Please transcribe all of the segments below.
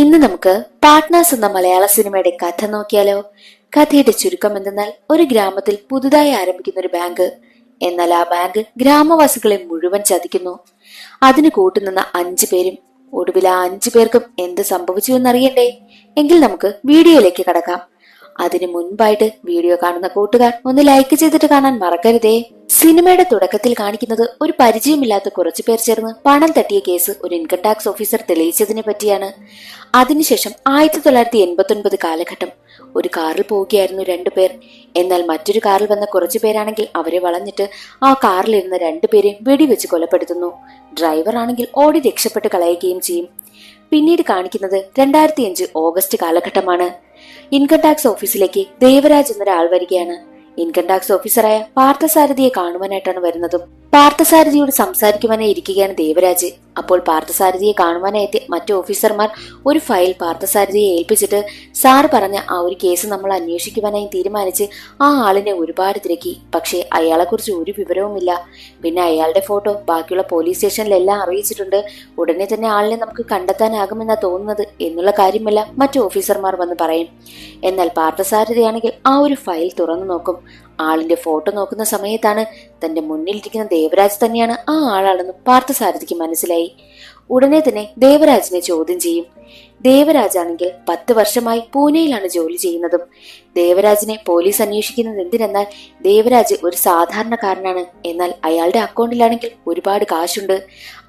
ഇന്ന് നമുക്ക് പാർട്ട്നേഴ്സ് എന്ന മലയാള സിനിമയുടെ കഥ നോക്കിയാലോ. കഥയുടെ ചുരുക്കം എന്തെന്നാൽ, ഒരു ഗ്രാമത്തിൽ പുതുതായി ആരംഭിക്കുന്ന ഒരു ബാങ്ക്. എന്നാൽ ആ ബാങ്ക് ഗ്രാമവാസികളെ മുഴുവൻ ചതിക്കുന്നു. അതിന് കൂട്ടുനിന്ന 5 പേരും. ഒടുവിൽ ആ 5 പേർക്കും എന്ത് സംഭവിച്ചു എന്നറിയണ്ടേ? എങ്കിൽ നമുക്ക് വീഡിയോയിലേക്ക് കടക്കാം. അതിനു മുൻപായിട്ട് വീഡിയോ കാണുന്ന കൂട്ടുകാർ ഒന്ന് ലൈക്ക് ചെയ്തിട്ട് കാണാൻ മറക്കരുതേ. സിനിമയുടെ തുടക്കത്തിൽ കാണിക്കുന്നത് ഒരു പരിചയമില്ലാത്ത കുറച്ചു പേർ ചേർന്ന് പണം തട്ടിയ കേസ് ഒരു ഇൻകം ടാക്സ് ഓഫീസർ തെളിയിച്ചതിനെ പറ്റിയാണ്. അതിനുശേഷം 1989 കാലഘട്ടം. ഒരു കാറിൽ പോവുകയായിരുന്നു 2 പേർ. എന്നാൽ മറ്റൊരു കാറിൽ വന്ന കുറച്ചു പേരാണെങ്കിൽ അവരെ വളഞ്ഞിട്ട് ആ കാറിലിരുന്ന 2 പേരെയും വെടിവെച്ച് കൊലപ്പെടുത്തുന്നു. ഡ്രൈവർ ആണെങ്കിൽ ഓടി രക്ഷപ്പെട്ട് കളയുകയും ചെയ്യും. പിന്നീട് കാണിക്കുന്നത് 2005 ഓഗസ്റ്റ് കാലഘട്ടമാണ്. ഇൻകം ടാക്സ് ഓഫീസിലേക്ക് ദേവരാജ് എന്നൊരാൾ വരികയാണ്. ഇൻകം ടാക്സ് ഓഫീസറായ പാർത്ഥസാരഥിയെ കാണുവാനായിട്ടാണ് വരുന്നതും. പാർത്ഥസാരഥിയോട് സംസാരിക്കുവാനായി ഇരിക്കുകയാണ് ദേവരാജ്. അപ്പോൾ പാർത്ഥസാരഥിയെ കാണുവാനായിട്ട് മറ്റു ഓഫീസർമാർ ഒരു ഫയൽ പാർത്ഥസാരഥിയെ ഏൽപ്പിച്ചിട്ട് സാറ് പറഞ്ഞ ആ ഒരു കേസ് നമ്മൾ അന്വേഷിക്കുവാനായി തീരുമാനിച്ച് ആ ആളിനെ ഒരുപാട് തിരക്കി. പക്ഷേ അയാളെ കുറിച്ച് ഒരു വിവരവുമില്ല. പിന്നെ അയാളുടെ ഫോട്ടോ ബാക്കിയുള്ള പോലീസ് സ്റ്റേഷനിലെല്ലാം അറിയിച്ചിട്ടുണ്ട്. ഉടനെ തന്നെ ആളിനെ നമുക്ക് കണ്ടെത്താനാകുമെന്നാ തോന്നുന്നത് എന്നുള്ള കാര്യമെല്ലാം മറ്റു ഓഫീസർമാർ വന്ന് പറയും. എന്നാൽ പാർത്ഥസാരഥിയാണെങ്കിൽ ആ ഒരു ഫയൽ തുറന്നു നോക്കും. ആളിന്റെ ഫോട്ടോ നോക്കുന്ന സമയത്താണ് തന്റെ മുന്നിലിരിക്കുന്ന ദേവരാജ് തന്നെയാണ് ആ ആളാണെന്നും പാർത്ഥസാരഥിക്ക് മനസ്സിലായി. ഉടനെ തന്നെ ദേവരാജിനെ ചോദ്യം ചെയ്യും. ദേവരാജാണെങ്കിൽ 10 വർഷമായി പൂനെയിലാണ് ജോലി ചെയ്യുന്നതും. ദേവരാജിനെ പോലീസ് അന്വേഷിക്കുന്നത് എന്തിനെന്നാൽ ദേവരാജ് ഒരു സാധാരണക്കാരനാണ്. എന്നാൽ അയാളുടെ അക്കൗണ്ടിലാണെങ്കിൽ ഒരുപാട് കാശുണ്ട്.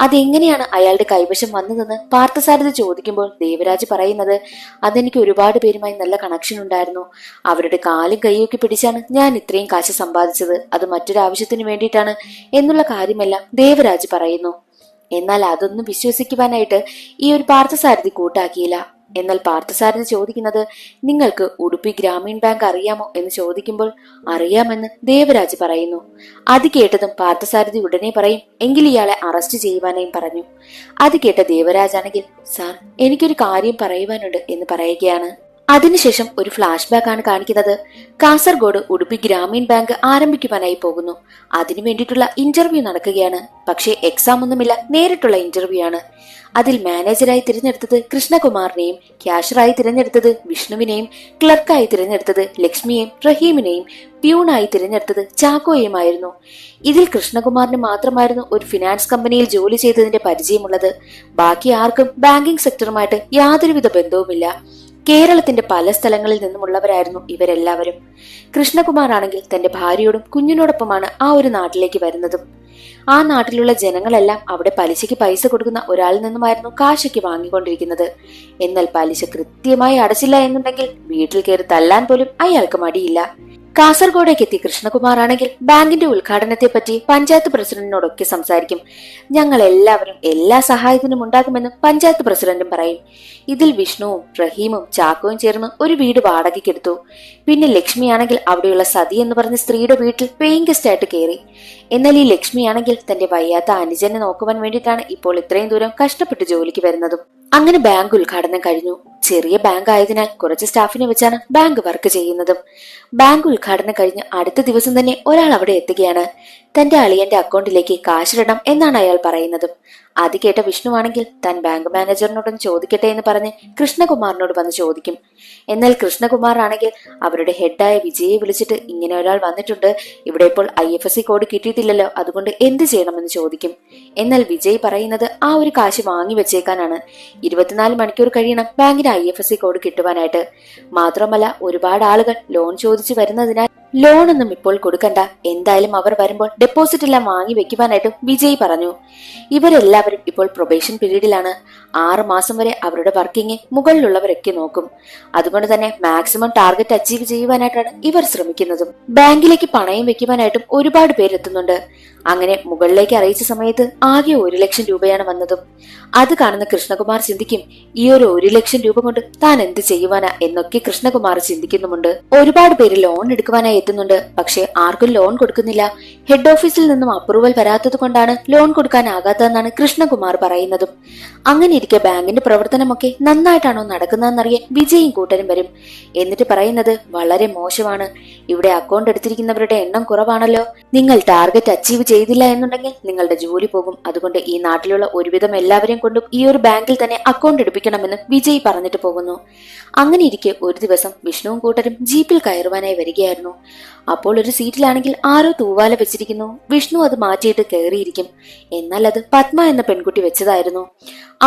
അതെങ്ങനെയാണ് അയാളുടെ കൈവശം വന്നതെന്ന് പാർത്ഥസാരഥി ചോദിക്കുമ്പോൾ ദേവരാജ് പറയുന്നത്, അതെനിക്ക് ഒരുപാട് പേരുമായി നല്ല കണക്ഷൻ ഉണ്ടായിരുന്നു. അവരുടെ കാലും കൈയൊക്കെ പിടിച്ചാണ് ഞാൻ ഇത്രയും കാശ് സമ്പാദിച്ചത്. അത് മറ്റൊരു ആവശ്യത്തിന് വേണ്ടിയിട്ടാണ് എന്നുള്ള കാര്യമെല്ലാം ദേവരാജ് പറയുന്നു. എന്നാൽ അതൊന്നും വിശ്വസിക്കുവാനായിട്ട് ഈ ഒരു പാർത്ഥസാരഥി കൂട്ടാക്കിയില്ല. എന്നാൽ പാർത്ഥസാരഥി ചോദിക്കുന്നത്, നിങ്ങൾക്ക് ഉടുപ്പി ഗ്രാമീൺ ബാങ്ക് അറിയാമോ എന്ന് ചോദിക്കുമ്പോൾ അറിയാമെന്ന് ദേവരാജ് പറയുന്നു. അത് കേട്ടതും പാർത്ഥസാരഥി ഉടനെ പറയും, എങ്കിൽ ഇയാളെ അറസ്റ്റ് ചെയ്യുവാനായും പറഞ്ഞു. അത് കേട്ട ദേവരാജാണെങ്കിൽ, സാർ എനിക്കൊരു കാര്യം പറയുവാനുണ്ട് എന്ന് പറയുകയാണ്. അതിനുശേഷം ഒരു ഫ്ലാഷ് ബാക്ക് ആണ് കാണിക്കുന്നത്. കാസർഗോഡ് ഉടുപ്പി ഗ്രാമീൺ ബാങ്ക് ആരംഭിക്കുവാനായി പോകുന്നു. അതിനു വേണ്ടിയിട്ടുള്ള ഇന്റർവ്യൂ നടക്കുകയാണ്. പക്ഷേ എക്സാം ഒന്നുമില്ല, നേരിട്ടുള്ള ഇന്റർവ്യൂ ആണ്. അതിൽ മാനേജറായി തിരഞ്ഞെടുത്തത് കൃഷ്ണകുമാറിനെയും, ക്യാഷറായി തിരഞ്ഞെടുത്തത് വിഷ്ണുവിനെയും, ക്ലർക്കായി തിരഞ്ഞെടുത്തത് ലക്ഷ്മിയെയും റഹീമിനെയും, പ്യൂണായി തിരഞ്ഞെടുത്തത് ചാക്കോയുമായിരുന്നു. ഇതിൽ കൃഷ്ണകുമാറിന് മാത്രമായിരുന്നു ഒരു ഫിനാൻസ് കമ്പനിയിൽ ജോലി ചെയ്തതിന്റെ പരിചയമുള്ളത്. ബാക്കി ആർക്കും ബാങ്കിംഗ് സെക്ടറുമായിട്ട് യാതൊരുവിധ ബന്ധവുമില്ല. കേരളത്തിന്റെ പല സ്ഥലങ്ങളിൽ നിന്നുമുള്ളവരായിരുന്നു ഇവരെല്ലാവരും. കൃഷ്ണകുമാർ ആണെങ്കിൽ തന്റെ ഭാര്യയോടും കുഞ്ഞിനോടൊപ്പമാണ് ആ ഒരു നാട്ടിലേക്ക് വരുന്നതും. ആ നാട്ടിലുള്ള ജനങ്ങളെല്ലാം അവിടെ പലിശയ്ക്ക് പൈസ കൊടുക്കുന്ന ഒരാളിൽ നിന്നുമായിരുന്നു കാശയ്ക്ക് വാങ്ങിക്കൊണ്ടിരിക്കുന്നത്. എന്നാൽ പലിശ കൃത്യമായി അടച്ചില്ല എന്നുണ്ടെങ്കിൽ വീട്ടിൽ കയറി തല്ലാൻ പോലും അയാൾക്ക് മടിയില്ല. കാസർഗോഡേക്ക് എത്തി കൃഷ്ണകുമാർ ആണെങ്കിൽ ബാങ്കിന്റെ ഉദ്ഘാടനത്തെ പറ്റി പഞ്ചായത്ത് പ്രസിഡന്റിനോടൊക്കെ സംസാരിക്കും. ഞങ്ങൾ എല്ലാവരും എല്ലാ സഹായത്തിനും ഉണ്ടാകുമെന്ന് പഞ്ചായത്ത് പ്രസിഡന്റും പറയും. ഇതിൽ വിഷ്ണുവും റഹീമും ചാക്കോയും ചേർന്ന് ഒരു വീട് വാടകയ്ക്കെടുത്തു. പിന്നെ ലക്ഷ്മിയാണെങ്കിൽ അവിടെയുള്ള സതി എന്ന് പറഞ്ഞ സ്ത്രീയുടെ വീട്ടിൽ പേയിങ് ഗസ്റ്റ് ആയിട്ട് കയറി. എന്നാൽ ഈ ലക്ഷ്മിയാണെങ്കിൽ തന്റെ വയ്യാത്ത അനുജനെ നോക്കുവാൻ വേണ്ടിയിട്ടാണ് ഇപ്പോൾ ഇത്രയും ദൂരം കഷ്ടപ്പെട്ട് ജോലിക്ക് വരുന്നതും. അങ്ങനെ ബാങ്ക് ഉദ്ഘാടനം കഴിഞ്ഞു. ചെറിയ ബാങ്ക് ആയതിനാൽ കുറച്ച് സ്റ്റാഫിനെ വെച്ചാണ് ബാങ്ക് വർക്ക് ചെയ്യുന്നതും. ബാങ്ക് ഉദ്ഘാടനം കഴിഞ്ഞ് അടുത്ത ദിവസം തന്നെ ഒരാൾ അവിടെ എത്തുകയാണ്. തന്റെ അളിയന്റെ അക്കൗണ്ടിലേക്ക് കാശിടണം എന്നാണ് അയാൾ പറയുന്നതും. അത് കേട്ട വിഷ്ണു ആണെങ്കിൽ താൻ ബാങ്ക് മാനേജറിനോടൊന്ന് ചോദിക്കട്ടെ എന്ന് പറഞ്ഞ് കൃഷ്ണകുമാറിനോട് വന്ന് ചോദിക്കും. എന്നാൽ കൃഷ്ണകുമാർ ആണെങ്കിൽ അവരുടെ ഹെഡായ വിജയെ വിളിച്ചിട്ട്, ഇങ്ങനെ ഒരാൾ വന്നിട്ടുണ്ട്, ഇവിടെ ഇപ്പോൾ IFSC കോഡ് കിട്ടിയിട്ടില്ലല്ലോ, അതുകൊണ്ട് എന്ത് ചെയ്യണമെന്ന് ചോദിക്കും. എന്നാൽ വിജയ് പറയുന്നത് ആ ഒരു കാശ് വാങ്ങി വെച്ചേക്കാനാണ്. 24 മണിക്കൂർ കഴിയണം ബാങ്കിന് IFSC കോഡ് കിട്ടുവാനായിട്ട്. മാത്രമല്ല ഒരുപാട് ആളുകൾ ലോൺ ചോദിച്ചു വരുന്നതിനാൽ ലോണൊന്നും ഇപ്പോൾ കൊടുക്കണ്ട, എന്തായാലും അവർ വരുമ്പോൾ ഡെപ്പോസിറ്റ് എല്ലാം വാങ്ങി വെക്കുവാനായിട്ടും വിജയ് പറഞ്ഞു. ഇവരെല്ലാവരും ഇപ്പോൾ പ്രൊബേഷൻ പീരീഡിലാണ്. 6 മാസം വരെ അവരുടെ വർക്കിംഗ് മുകളിലുള്ളവരൊക്കെ നോക്കും. അതുകൊണ്ട് തന്നെ മാക്സിമം ടാർഗറ്റ് അച്ചീവ് ചെയ്യുവാനായിട്ടാണ് ഇവർ ശ്രമിക്കുന്നതും. ബാങ്കിലേക്ക് പണയം വെക്കുവാനായിട്ടും ഒരുപാട് പേരെത്തുന്നുണ്ട്. അങ്ങനെ മുകളിലേക്ക് അറിയിച്ച സമയത്ത് ആകെ 1 ലക്ഷം രൂപയാണ് വന്നതും. അത് കാണുന്ന കൃഷ്ണകുമാർ ചിന്തിക്കും, ഈ ഒരു 1 ലക്ഷം രൂപ കൊണ്ട് താൻ എന്ത് ചെയ്യുവാനാ എന്നൊക്കെ കൃഷ്ണകുമാർ ചിന്തിക്കുന്നുമുണ്ട്. ഒരുപാട് പേര് ലോൺ എടുക്കുവാനായി എത്തുന്നുണ്ട്. പക്ഷെ ആർക്കും ലോൺ കൊടുക്കുന്നില്ല. ഹെഡ് ഓഫീസിൽ നിന്നും അപ്രൂവൽ വരാത്തത് കൊണ്ടാണ് ലോൺ കൊടുക്കാനാകാത്തതെന്നാണ് കൃഷ്ണകുമാർ പറയുന്നതും. അങ്ങനെ ഇരിക്കെ ബാങ്കിന്റെ പ്രവർത്തനമൊക്കെ നന്നായിട്ടാണോ നടക്കുന്നതെന്നറിയാൻ വിജയും കൂട്ടരും വരും. എന്നിട്ട് പറയുന്നത് വളരെ മോശമാണ്. ഇവിടെ അക്കൗണ്ട് എടുത്തിരിക്കുന്നവരുടെ എണ്ണം കുറവാണല്ലോ. നിങ്ങൾ ടാർഗറ്റ് അച്ചീവ് ചെയ്തില്ല എന്നുണ്ടെങ്കിൽ നിങ്ങളുടെ ജോലി പോകും. അതുകൊണ്ട് ഈ നാട്ടിലുള്ള ഒരുവിധം എല്ലാവരെയും കൊണ്ടും ഈ ഒരു ബാങ്കിൽ തന്നെ അക്കൗണ്ട് എടുപ്പിക്കണമെന്ന് വിജയ് പറഞ്ഞിട്ട് പോകുന്നു. അങ്ങനെ ഇരിക്കെ ഒരു ദിവസം വിഷ്ണുവും കൂട്ടരും ജീപ്പിൽ കയറുവാനായി വരികയായിരുന്നു. അപ്പോൾ ഒരു സീറ്റിലാണെങ്കിൽ ആരോ തൂവാല വെച്ചിരിക്കുന്നു. വിഷ്ണു അത് മാറ്റിയിട്ട് കയറിയിരിക്കും. എന്നാൽ അത് പത്മ എന്ന പെൺകുട്ടി വെച്ചതായിരുന്നു.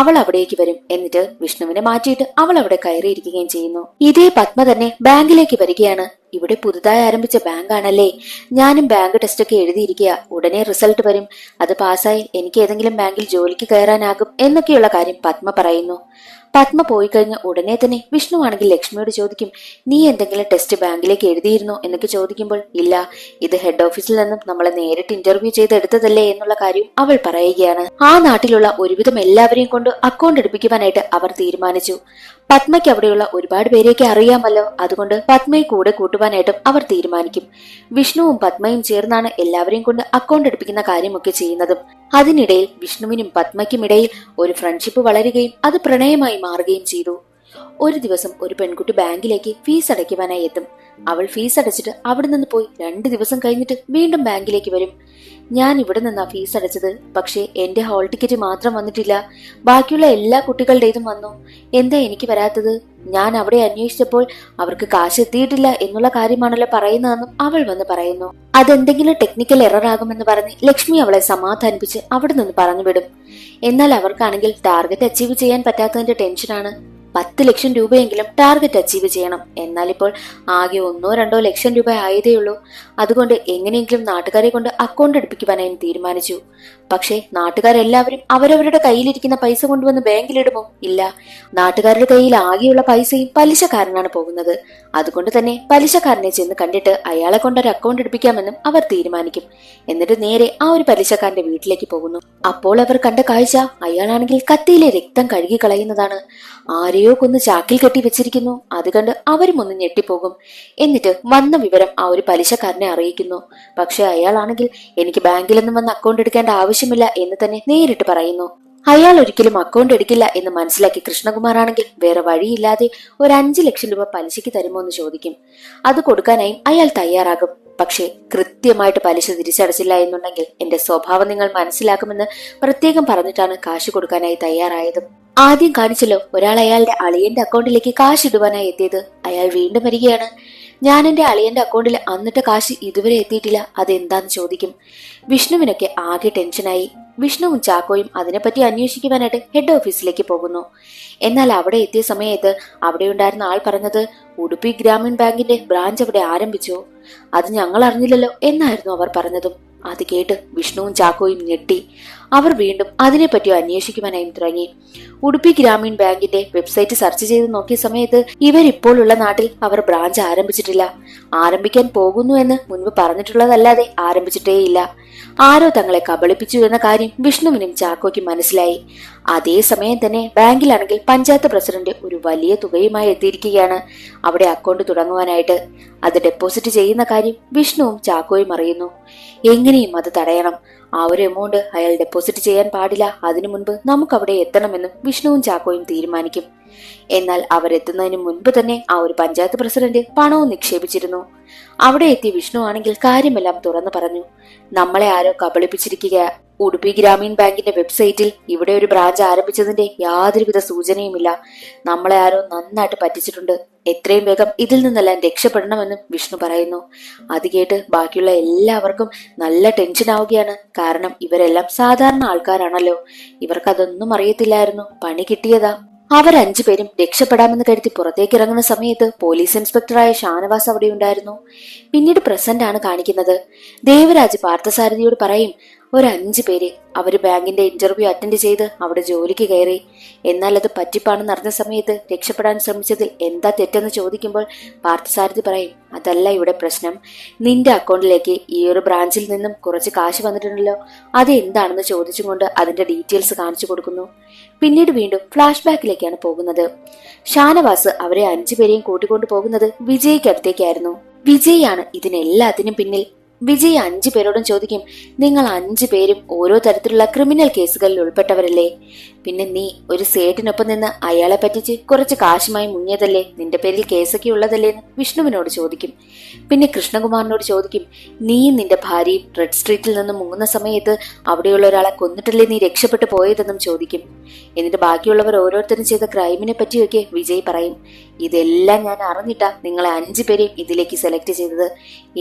അവൾ അവിടേക്ക് വരും. എന്നിട്ട് വിഷ്ണുവിനെ മാറ്റിയിട്ട് അവൾ അവിടെ കയറിയിരിക്കുകയും ചെയ്യുന്നു. ഇതേ പത്മ തന്നെ ബാങ്കിലേക്ക് വരികയാണ്. ഇവിടെ പുതുതായി ആരംഭിച്ച ബാങ്കാണല്ലേ, ഞാനും ബാങ്ക് ടെസ്റ്റ് ഒക്കെ എഴുതിയിരിക്കുക. ഉടനെ റിസൾട്ട് വരും. അത് പാസ്സായി എനിക്ക് ഏതെങ്കിലും ബാങ്കിൽ ജോലിക്ക് കയറാനാകും എന്നൊക്കെയുള്ള കാര്യം പത്മ പറയുന്നു. പത്മ പോയി കഴിഞ്ഞ ഉടനെ തന്നെ വിഷ്ണു ആണെങ്കിൽ ലക്ഷ്മിയോട് ചോദിക്കും, നീ എന്തെങ്കിലും ടെസ്റ്റ് ബാങ്കിലേക്ക് എഴുതിയിരുന്നോ എന്നൊക്കെ ചോദിക്കുമ്പോൾ, ഇല്ല, ഇത് ഹെഡ് ഓഫീസിൽ നിന്നും നമ്മളെ നേരിട്ട് ഇന്റർവ്യൂ ചെയ്ത് എടുത്തതല്ലേ എന്നുള്ള കാര്യം അവൾ പറയുകയാണ്. ആ നാട്ടിലുള്ള ഒരുവിധം എല്ലാവരെയും കൊണ്ട് അക്കൗണ്ട് എടുപ്പിക്കുവാനായിട്ട് അവർ തീരുമാനിച്ചു. പത്മയ്ക്ക് അവിടെയുള്ള ഒരുപാട് പേരെയൊക്കെ അറിയാമല്ലോ. അതുകൊണ്ട് പത്മയെ കൂടെ കൂട്ടുവാനായിട്ടും അവർ തീരുമാനിക്കും. വിഷ്ണുവും പത്മയും ചേർന്നാണ് എല്ലാവരെയും കൊണ്ട് അക്കൗണ്ട് എടുപ്പിക്കുന്ന കാര്യമൊക്കെ ചെയ്യുന്നതും. അതിനിടയിൽ വിഷ്ണുവിനും പത്മയ്ക്കും ഇടയിൽ ഒരു ഫ്രണ്ട്ഷിപ്പ് വളരുകയും അത് പ്രണയമായി മാറുകയും ചെയ്തു. ഒരു ദിവസം ഒരു പെൺകുട്ടി ബാങ്കിലേക്ക് ഫീസ് അടയ്ക്കുവാനായി എത്തും. അവൾ ഫീസ് അടച്ചിട്ട് അവിടെ നിന്ന് പോയി 2 ദിവസം കഴിഞ്ഞിട്ട് വീണ്ടും ബാങ്കിലേക്ക് വരും. ഞാൻ ഇവിടെ നിന്നാ ഫീസ് അടച്ചത്, പക്ഷേ എന്റെ ഹാൾ ടിക്കറ്റ് മാത്രം വന്നിട്ടില്ല. ബാക്കിയുള്ള എല്ലാ കുട്ടികളുടേതും വന്നു. എന്താ എനിക്ക് വരാത്തത്? ഞാൻ അവിടെ അന്വേഷിച്ചപ്പോൾ അവർക്ക് കാശ് എത്തിയിട്ടില്ല എന്നുള്ള കാര്യമാണല്ലോ പറയുന്നതെന്നും അവൾ വന്ന് പറയുന്നു. അതെന്തെങ്കിലും ടെക്നിക്കൽ എറർ ആകുമെന്ന് പറഞ്ഞ് ലക്ഷ്മി അവളെ സമാധാനിപ്പിച്ച് അവിടെ നിന്ന് പറഞ്ഞുവിടും. എന്നാൽ അവർക്കാണെങ്കിൽ ടാർഗറ്റ് അച്ചീവ് ചെയ്യാൻ പറ്റാത്തതിന്റെ ടെൻഷനാണ്. 10 ലക്ഷം രൂപയെങ്കിലും ടാർഗറ്റ് അച്ചീവ് ചെയ്യണം. എന്നാൽ ഇപ്പോൾ ആകെ 1-2 ലക്ഷം രൂപ ആയതേയുള്ളൂ. അതുകൊണ്ട് എങ്ങനെയെങ്കിലും നാട്ടുകാരെ കൊണ്ട് അക്കൗണ്ട് എടുപ്പിക്കുവാനായി തീരുമാനിച്ചു. പക്ഷേ നാട്ടുകാരെല്ലാവരും അവരവരുടെ കയ്യിലിരിക്കുന്ന പൈസ കൊണ്ടുവന്ന് ബാങ്കിലിടുമോ? ഇല്ല. നാട്ടുകാരുടെ കയ്യിൽ ആകെയുള്ള പൈസയും പലിശക്കാരനാണ് പോകുന്നത്. അതുകൊണ്ട് തന്നെ പലിശക്കാരനെ ചെന്ന് കണ്ടിട്ട് അയാളെ കൊണ്ടൊരു അക്കൗണ്ട് എടുപ്പിക്കാമെന്നും അവർ തീരുമാനിക്കും. എന്നിട്ട് നേരെ ആ ഒരു പലിശക്കാരന്റെ വീട്ടിലേക്ക് പോകുന്നു. അപ്പോൾ അവർ കണ്ട കാഴ്ച, അയാളാണെങ്കിൽ കത്തിയിലെ രക്തം കഴുകി കളയുന്നതാണ്. ആരെയോ കൊന്ന് ചാക്കിൽ കെട്ടി വെച്ചിരിക്കുന്നു. അത് കണ്ട് അവരും ഒന്ന് ഞെട്ടിപ്പോകും. എന്നിട്ട് വന്ന വിവരം ആ ഒരു പലിശക്കാരനെ അറിയിക്കുന്നു. പക്ഷെ അയാളാണെങ്കിൽ എനിക്ക് ബാങ്കിൽ നിന്നും വന്ന് അക്കൗണ്ട് എടുക്കേണ്ട ആവശ്യമില്ല എന്ന് തന്നെ നേരിട്ട് പറയുന്നു. അയാൾ ഒരിക്കലും അക്കൗണ്ട് എടുക്കില്ല എന്ന് മനസ്സിലാക്കി കൃഷ്ണകുമാർ ആണെങ്കിൽ വേറെ വഴിയില്ലാതെ ഒരു 5 ലക്ഷം രൂപ പലിശയ്ക്ക് തരുമോ എന്ന് ചോദിക്കും. അത് കൊടുക്കാനായും അയാൾ തയ്യാറാകും. പക്ഷേ കൃത്യമായിട്ട് പലിശ തിരിച്ചടച്ചില്ല എന്നുണ്ടെങ്കിൽ എന്റെ സ്വഭാവം നിങ്ങൾ മനസ്സിലാക്കുമെന്ന് പ്രത്യേകം പറഞ്ഞിട്ടാണ് കാശ് കൊടുക്കാനായി തയ്യാറായത്. ആദ്യം കാണിച്ചല്ലോ ഒരാൾ അയാളുടെ അളിയന്റെ അക്കൗണ്ടിലേക്ക് കാശ് ഇടുവാനായി എത്തിയത്. അയാൾ വീണ്ടും വരികയാണ്. ഞാൻ എന്റെ അളിയന്റെ അക്കൗണ്ടിൽ അന്നിട്ട കാശ് ഇതുവരെ എത്തിയിട്ടില്ല, അതെന്താന്ന് ചോദിക്കും. വിഷ്ണുവിനൊക്കെ ആകെ ടെൻഷനായി. വിഷ്ണുവും ചാക്കോയും അതിനെപ്പറ്റി അന്വേഷിക്കുവാനായിട്ട് ഹെഡ് ഓഫീസിലേക്ക് പോകുന്നു. എന്നാൽ അവിടെ എത്തിയ സമയത്ത് അവിടെ ഉണ്ടായിരുന്ന ആൾ പറഞ്ഞത്, ഉടുപ്പി ഗ്രാമീൺ ബാങ്കിന്റെ ബ്രാഞ്ച് അവിടെ ആരംഭിച്ചോ? അത് ഞങ്ങൾ അറിഞ്ഞില്ലല്ലോ എന്നായിരുന്നു അവർ പറഞ്ഞതും. അത് കേട്ട് വിഷ്ണുവും ചാക്കോയും ഞെട്ടി. അവർ വീണ്ടും അതിനെപ്പറ്റി അന്വേഷിക്കുവാനായും തുടങ്ങി. ഉടുപ്പി ഗ്രാമീൺ ബാങ്കിന്റെ വെബ്സൈറ്റ് സെർച്ച് ചെയ്ത് നോക്കിയ സമയത്ത് ഇവരിപ്പോൾ ഉള്ള നാട്ടിൽ അവർ ബ്രാഞ്ച് ആരംഭിച്ചിട്ടില്ല. ആരംഭിക്കാൻ പോകുന്നു എന്ന് മുൻപ് പറഞ്ഞിട്ടുള്ളതല്ലാതെ ആരംഭിച്ചിട്ടേയില്ല. ആരോ തങ്ങളെ കബളിപ്പിച്ചു എന്ന കാര്യം വിഷ്ണുവിനും ചാക്കോയ്ക്കും മനസ്സിലായി. അതേസമയം തന്നെ ബാങ്കിലാണെങ്കിൽ പഞ്ചായത്ത് പ്രസിഡന്റ് ഒരു വലിയ തുകയുമായി എത്തിയിരിക്കുകയാണ് അവിടെ അക്കൗണ്ട് തുടങ്ങുവാനായിട്ട്. അത് ഡെപ്പോസിറ്റ് ചെയ്യുന്ന കാര്യം വിഷ്ണുവും ചാക്കോയും അറിയുന്നു. എങ്ങനെയും അത് തടയണം. ആ ഒരു എമൗണ്ട് അയാൾ ഡെപ്പോസിറ്റ് ചെയ്യാൻ പാടില്ല. അതിനു മുൻപ് നമുക്കവിടെ എത്തണമെന്നും വിഷ്ണുവും ചാക്കോയും തീരുമാനിക്കും. എന്നാൽ അവരെത്തുന്നതിന് മുൻപ് തന്നെ ആ ഒരു പഞ്ചായത്ത് പ്രസിഡന്റ് പണവും നിക്ഷേപിച്ചിരുന്നു. അവിടെ എത്തി വിഷ്ണു ആണെങ്കിൽ കാര്യമെല്ലാം തുറന്നു പറഞ്ഞു. നമ്മളെ ആരോ കബളിപ്പിച്ചിരിക്കുക. ഉടുപ്പി ഗ്രാമീൺ ബാങ്കിന്റെ വെബ്സൈറ്റിൽ ഇവിടെ ഒരു ബ്രാഞ്ച് ആരംഭിച്ചതിന്റെ യാതൊരുവിധ സൂചനയുമില്ല. നമ്മളെ ആരോ നന്നായിട്ട് പറ്റിച്ചിട്ടുണ്ട്. എത്രയും വേഗം ഇതിൽ നിന്നെല്ലാം രക്ഷപ്പെടണമെന്നും വിഷ്ണു പറയുന്നു. അത് കേട്ട് ബാക്കിയുള്ള എല്ലാവർക്കും നല്ല ടെൻഷൻ ആവുകയാണ്. കാരണം ഇവരെല്ലാം സാധാരണ ആൾക്കാരാണല്ലോ. ഇവർക്കതൊന്നും അറിയത്തില്ലായിരുന്നു. പണി കിട്ടിയതാ. അവർ 5 പേരും രക്ഷപ്പെടാമെന്ന് കരുതി പുറത്തേക്ക് ഇറങ്ങുന്ന സമയത്ത് പോലീസ് ഇൻസ്പെക്ടറായ ഷാനവാസ് അവിടെ ഉണ്ടായിരുന്നു. പിന്നീട് പ്രസന്റ് ആണ് കാണിക്കുന്നത്. ദേവരാജ് പാർത്ഥസാരഥിയോട് പറയും, ഒരു 5 പേര് അവര് ബാങ്കിന്റെ ഇന്റർവ്യൂ അറ്റൻഡ് ചെയ്ത് അവിടെ ജോലിക്ക് കയറി. എന്നാൽ അത് പറ്റിപ്പാണെന്ന് അറിഞ്ഞ സമയത്ത് രക്ഷപ്പെടാൻ ശ്രമിച്ചതിൽ എന്താ തെറ്റെന്ന് ചോദിക്കുമ്പോൾ പാർത്ഥസാരഥി പറയും, അതല്ല ഇവിടെ പ്രശ്നം. നിന്റെ അക്കൗണ്ടിലേക്ക് ഈ ഒരു ബ്രാഞ്ചിൽ നിന്നും കുറച്ച് കാശ് വന്നിട്ടുണ്ടല്ലോ, അത് എന്താണെന്ന് ചോദിച്ചുകൊണ്ട് അതിന്റെ ഡീറ്റെയിൽസ് കാണിച്ചു കൊടുക്കുന്നു. പിന്നീട് വീണ്ടും ഫ്ലാഷ് ബാക്കിലേക്കാണ് പോകുന്നത്. ഷാനവാസ് അവരെ 5 പേരെയും കൂട്ടിക്കൊണ്ടു പോകുന്നത് വിജയ്ക്ക് അടുത്തേക്കായിരുന്നു. വിജയാണ് ഇതിനെല്ലാത്തിനും പിന്നിൽ. വിജയ് 5 പേരോടും ചോദിക്കും, നിങ്ങൾ 5 പേരും ഓരോ തരത്തിലുള്ള ക്രിമിനൽ കേസുകളിൽ ഉൾപ്പെട്ടവരല്ലേ? പിന്നെ നീ ഒരു സേട്ടിനൊപ്പം നിന്ന് അയാളെ പറ്റിച്ച് കുറച്ച് കാശുമായി മുങ്ങിയതല്ലേ? നിന്റെ പേരിൽ കേസൊക്കെ ഉള്ളതല്ലേ എന്ന് വിഷ്ണുവിനോട് ചോദിക്കും. പിന്നെ കൃഷ്ണകുമാറിനോട് ചോദിക്കും, നീയും നിന്റെ ഭാര്യയും റെഡ് സ്ട്രീറ്റിൽ നിന്ന് മുങ്ങുന്ന സമയത്ത് അവിടെയുള്ള ഒരാളെ കൊന്നിട്ടല്ലേ നീ രക്ഷപ്പെട്ടു പോയതെന്നും ചോദിക്കും. എന്നിട്ട് ബാക്കിയുള്ളവർ ഓരോരുത്തരും ചെയ്ത ക്രൈമിനെ പറ്റിയൊക്കെ വിജയ് പറയും. ഇതെല്ലാം ഞാൻ അറിഞ്ഞിട്ടാ നിങ്ങളെ 5 പേരെയും ഇതിലേക്ക് സെലക്ട് ചെയ്തത്.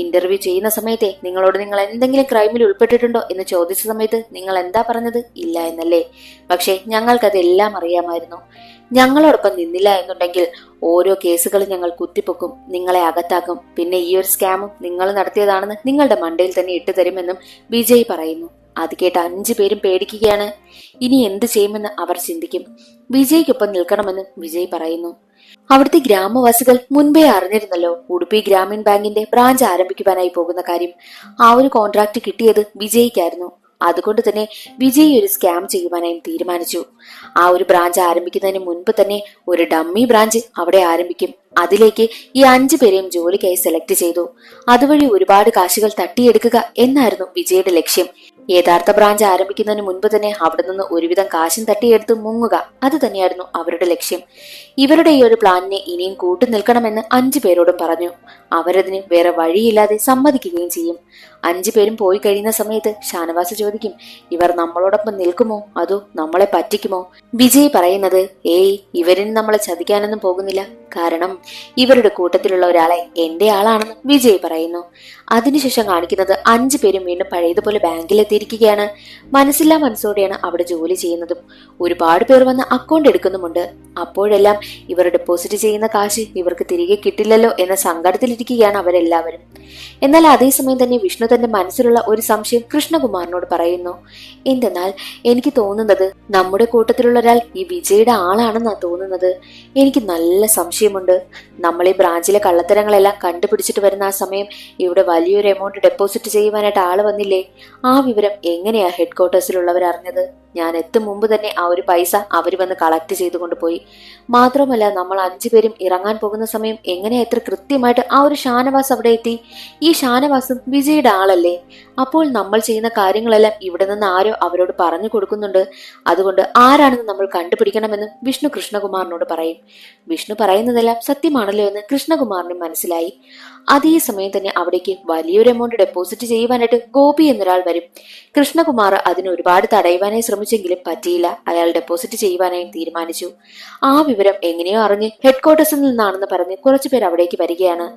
ഇന്റർവ്യൂ ചെയ്യുന്ന സമയത്തെ നിങ്ങളോട് നിങ്ങൾ എന്തെങ്കിലും ക്രൈമിൽ ഉൾപ്പെട്ടിട്ടുണ്ടോ എന്ന് ചോദിച്ച സമയത്ത് നിങ്ങൾ എന്താ പറഞ്ഞത്? ഇല്ല എന്നല്ലേ? പക്ഷെ ഞങ്ങൾക്കതെല്ലാം അറിയാമായിരുന്നു. ഞങ്ങളോടൊപ്പം നിന്നില്ല എന്നുണ്ടെങ്കിൽ ഓരോ കേസുകളും ഞങ്ങൾ കുത്തിപ്പൊക്കും, നിങ്ങളെ അകത്താക്കും. പിന്നെ ഈ ഒരു സ്കാമും നിങ്ങൾ നടത്തിയതാണെന്ന് നിങ്ങളുടെ മണ്ടയിൽ തന്നെ ഇട്ടു തരുമെന്നും വിജയ് പറയുന്നു. അത് കേട്ട് 5 പേരും പേടിക്കുകയാണ്. ഇനി എന്ത് ചെയ്യുമെന്ന് അവർ ചിന്തിക്കും. വിജയ്ക്കൊപ്പം നിൽക്കണമെന്നും വിജയ് പറയുന്നു. അവിടുത്തെ ഗ്രാമവാസികൾ മുൻപേ അറിഞ്ഞിരുന്നല്ലോ ഉടുപ്പി ഗ്രാമീൺ ബാങ്കിന്റെ ബ്രാഞ്ച് ആരംഭിക്കുവാനായി പോകുന്ന കാര്യം. ആ ഒരു കോൺട്രാക്ട് കിട്ടിയത് വിജയ്ക്കായിരുന്നു. അതുകൊണ്ട് തന്നെ വിജയ് ഒരു സ്കാം ചെയ്യുവാനായും തീരുമാനിച്ചു. ആ ഒരു ബ്രാഞ്ച് ആരംഭിക്കുന്നതിന് മുൻപ് തന്നെ ഒരു ഡമ്മി ബ്രാഞ്ച് അവിടെ ആരംഭിക്കും. അതിലേക്ക് ഈ 5 പേരെയും ജോലിക്കായി സെലക്ട് ചെയ്തു. അതുവഴി ഒരുപാട് കാശുകൾ തട്ടിയെടുക്കുക എന്നായിരുന്നു വിജയുടെ ലക്ഷ്യം. യഥാർത്ഥ ബ്രാഞ്ച് ആരംഭിക്കുന്നതിന് മുൻപ് തന്നെ അവിടെ നിന്ന് ഒരുവിധം കാശും തട്ടിയെടുത്ത് മുങ്ങുക, അത് തന്നെയായിരുന്നു അവരുടെ ലക്ഷ്യം. ഇവരുടെ ഈ ഒരു പ്ലാനിനെ ഇനിയും കൂട്ടു നിൽക്കണമെന്ന് 5 പേരോടും പറഞ്ഞു. അവരതിന് വേറെ വഴിയില്ലാതെ സമ്മതിക്കുകയും ചെയ്യും. 5 പേരും പോയി കഴിയുന്ന സമയത്ത് ഷാനവാസ് ചോദിക്കും, ഇവർ നമ്മളോടൊപ്പം നിൽക്കുമോ അതോ നമ്മളെ പറ്റിക്കുമോ? വിജയ് പറയുന്നത്, ഏയ് ഇവരിന് നമ്മളെ ചതിക്കാനൊന്നും പോകുന്നില്ല. കാരണം ഇവരുടെ കൂട്ടത്തിലുള്ള ഒരാളെ എന്റെ ആളാണെന്ന് വിജയ് പറയുന്നു. അതിനുശേഷം കാണിക്കുന്നത് 5 പേരും വീണ്ടും പഴയതുപോലെ ബാങ്കിലെത്തിയിരിക്കുകയാണ്. മനസ്സില്ലാ മനസ്സോടെയാണ് അവിടെ ജോലി ചെയ്യുന്നതും. ഒരുപാട് പേർ വന്ന് അക്കൗണ്ട് എടുക്കുന്നുമുണ്ട്. അപ്പോഴെല്ലാം ഇവർ ഡെപ്പോസിറ്റ് ചെയ്യുന്ന കാശ് ഇവർക്ക് തിരികെ കിട്ടില്ലല്ലോ എന്ന സങ്കടത്തിലിരിക്കുകയാണ് അവരെല്ലാവരും. എന്നാൽ അതേസമയം തന്നെ വിഷ്ണു തന്റെ മനസ്സിലുള്ള ഒരു സംശയം കൃഷ്ണകുമാറിനോട് പറയുന്നു. എന്തെന്നാൽ എനിക്ക് തോന്നുന്നത് നമ്മുടെ കൂട്ടത്തിലുള്ള ഒരാൾ ഈ വിജയുടെ ആളാണെന്നാ തോന്നുന്നത്. എനിക്ക് നല്ല സംശയമുണ്ട്. നമ്മൾ ഈ ബ്രാഞ്ചിലെ കള്ളത്തരങ്ങളെല്ലാം കണ്ടുപിടിച്ചിട്ട് വരുന്ന ആ സമയം ഇവിടെ വലിയൊരു എമൗണ്ട് ഡെപ്പോസിറ്റ് ചെയ്യുവാനായിട്ട് ആള് വന്നില്ലേ? ആ വിവരം എങ്ങനെയാ ഹെഡ് ക്വാർട്ടേഴ്സിലുള്ളവർ അറിഞ്ഞത്? ഞാൻ എത്തും മുമ്പ് തന്നെ ആ ഒരു പൈസ അവർ വന്ന് കളക്ട് ചെയ്തുകൊണ്ട് പോയി. മാത്രമല്ല നമ്മൾ 5 പേരും ഇറങ്ങാൻ പോകുന്ന സമയം എങ്ങനെയാ എത്ര കൃത്യമായിട്ട് ആ ഒരു ഷാനവാസ് അവിടെ എത്തി? ഈ ഷാനവാസും വിജയുടെ ആളല്ലേ? അപ്പോൾ നമ്മൾ ചെയ്യുന്ന കാര്യങ്ങളെല്ലാം ഇവിടെ നിന്ന് ആരോ അവരോട് പറഞ്ഞു കൊടുക്കുന്നുണ്ട്. അതുകൊണ്ട് ആരാണെന്ന് നമ്മൾ കണ്ടുപിടിക്കണമെന്നും വിഷ്ണു കൃഷ്ണകുമാറിനോട് പറയും. വിഷ്ണു പറയുന്നതെല്ലാം സത്യമാണല്ലോ എന്ന് കൃഷ്ണകുമാറിന് മനസ്സിലായി. അതേസമയം തന്നെ അവിടേക്ക് വലിയൊരു എമൗണ്ട് ഡെപ്പോസിറ്റ് ചെയ്യുവാനായിട്ട് ഗോപി എന്നൊരാൾ വരും. കൃഷ്ണകുമാർ അതിന് ഒരുപാട് തടയുവാനായി ശ്രമിച്ചെങ്കിലും പറ്റിയില്ല. അയാൾ ഡെപ്പോസിറ്റ് ചെയ്യുവാനായി തീരുമാനിച്ചു. ആ വിവരം എങ്ങനെയോ അറിഞ്ഞ് ഹെഡ് ക്വാർട്ടേഴ്സിൽ നിന്നാണെന്ന് പറഞ്ഞ് കുറച്ചുപേർ അവിടേക്ക് വരികയാണ്.